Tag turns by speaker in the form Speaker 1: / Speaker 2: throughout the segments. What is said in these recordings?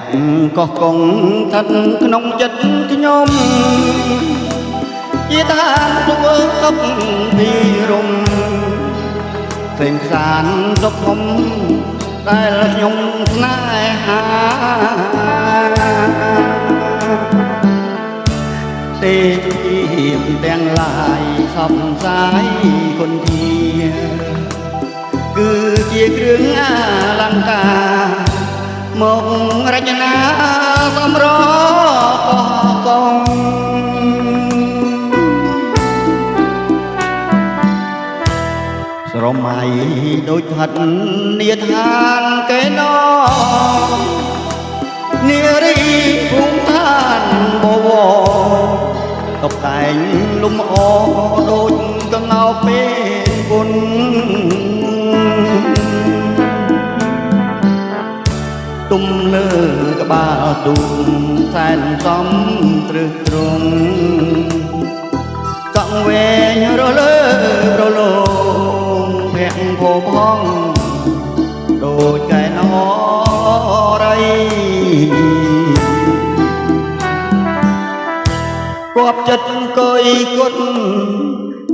Speaker 1: តកោះកុងស្ថិតក្នុងចិត្តខ្ញុំជាឋានធ្វើសុខពីរមផ្សេងផ្សានសុខធំដែលខ្ញុំស្នេហាទេពីទាំងឡាយសពសាយគុនធាគឺជាគ្រឿងអលង្ការមករចនាសម្រកោះកុងស្រមៃដូចផាត់នាឋានកេណោនារីភូមិឋានបវរតុបតែងលំអដូចកងោពេលគុណទុំលើក្បាលទូកសែនសំត្រឹសត្រង់កង់វែងរលើរលោងភាក់ផោផងដូចកែណរៃគប់ចិត្តអង្គុយគុណ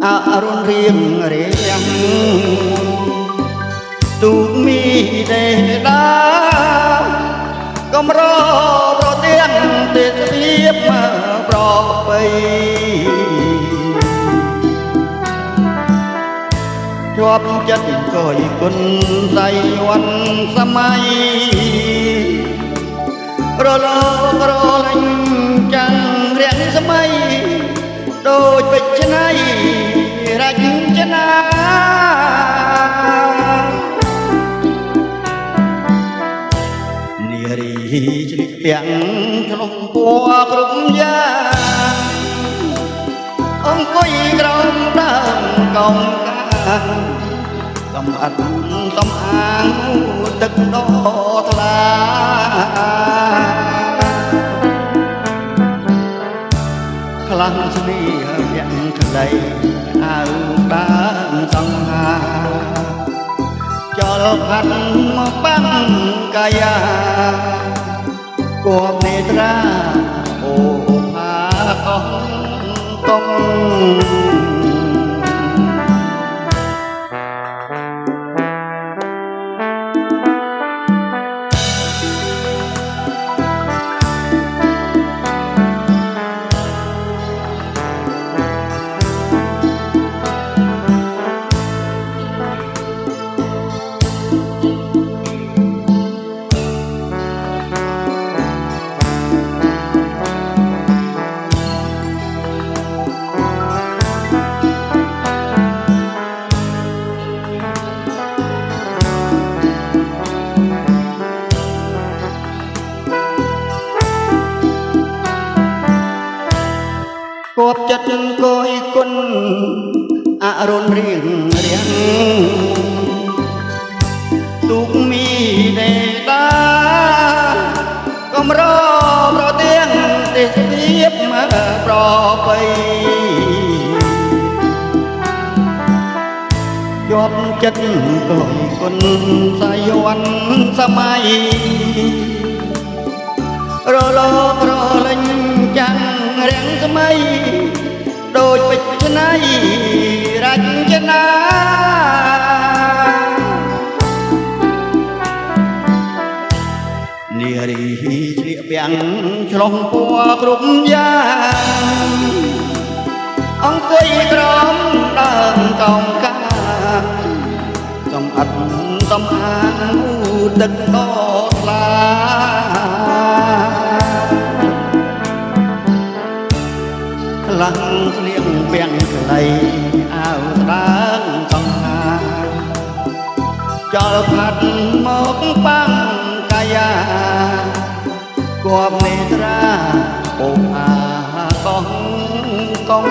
Speaker 1: អរុនរៀងរៀងទូកមីទេដាកំរប្រទៀងទេសភាពប្របីជាប់ចិត្តអង្គុយគុណសៃវ័នសម័យរលោករលាញ់ចាំងរាំងសម័យដូចបិច្នៃរចនានារីជ្លៀកពាក់ក្នុងពណ៌គ្រប់យ៉ាងអង្គុយក្រោមដើមកោងកាងកំអត់សំអាងទឹកដោថ្លាខ្លាំងស្នេហ៍យ៉ាងក្ដីអើបានសង្ហាចលផាត់មកបាំងកាយាគប់នេត្រាអូផាកោះកុងគប់ចិត្តអង្គុយគុណអរុនរៀងរៀងទូកមីទេដាកំរប្រទៀងទេសភាពប្របីជាប់ចិត្តអង្គុយគុណសៃវ័នសម័យរលោករលាញ់ចាំងរាំងសម័យដូចបិច្នៃរចនានារីជ្លៀកពាក់ឆ្លងពណ៌គ្រប់យ៉ាងអង្គុយក្រោមដើមកោងកាងសំអត់សំអាងទឹកដោថ្លាខ្លាំងស្លៀកពាក់ខ្លីអាវស្ដើងសង្ហាចលផាត់មកបាំងកាយាគប់នេត្រាអូផាកោះកុង